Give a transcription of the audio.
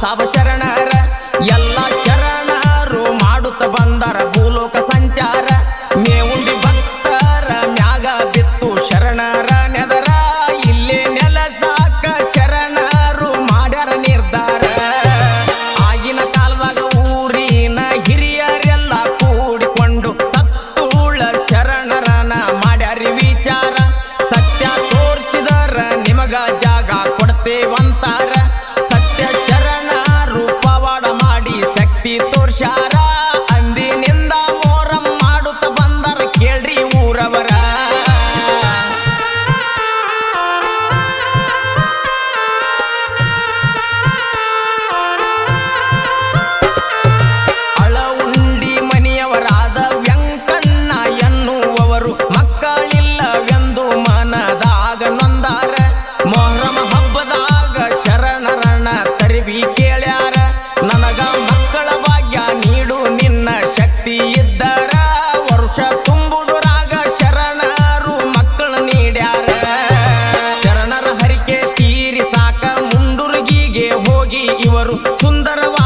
ಸಾಬ ಶರಣರ ಎಲ್ಲ ಶರಣರು ಮಾಡುತ್ತ ಬಂದರ ಭೂಲೋಕ ಸಂಚಾರ ಮೇವುಂಡಿ ಭಕ್ತರ ಮ್ಯಾಗ ಬಿತ್ತು ಶರಣರ ನೆದರ ಇಲ್ಲೇ ನೆಲಸಾಕ ಶರಣರು ಮಾಡ್ಯಾರ ನಿರ್ಧಾರ ಆಗಿನ ಕಾಲದಾಗ ಊರಿನ ಹಿರಿಯರೆಲ್ಲ ಕೂಡಿಕೊಂಡು ಸತ್ತೂಳ ಶರಣರನ ಮಾಡ್ಯಾರಿ ವಿಚಾರ ಸತ್ಯ ತೋರ್ಸಿದರ ನಿಮಗ ಜಾಗ ಕೊಡ್ತೇವಂತಾರ ಸತ್ಯ ಶರಣರು ಪವಾಡ ಮಾಡಿ ಶಕ್ತಿ ತೋರ್ಸ್ಯಾರ ಅಂದಿನಿಂದ ಮೋರಂ ಮಾಡುತ್ತ ಬಂದರ ಕೇಳ್ರಿ ಊರವರ ಅಳವುಂಡಿ ಮನೆಯವರಾದ ವೆಂಕಣ್ಣ ಎನ್ನುವವರು ಮಕ್ಕಳಿಲ್ಲವೆಂದು ಮನದಾಗ ನೊಂದಾರ ಮೊಹರಂ ಹಬ್ಬದಾಗ ಶರಣರನ ತರಿವಿ ಕೇಳ್ಯಾರ ನನಗ ಮಕ್ಕಳ ಭಾಗ್ಯ ನೀಡು ನಿನ್ನ ಶಕ್ತಿ ಇದ್ದರ ವರ್ಷ ತುಂಬುದುರಾಗ ಶರಣರು ಮಕ್ಕಳ ನೀಡ್ಯಾರ ಶರಣರ ಹರಿಕೆ ತೀರಿ ಸಾಕ ಮುಂಡುರ್ಗಿಗೆ ಹೋಗಿ ಇವರು ಸುಂದರವಾದ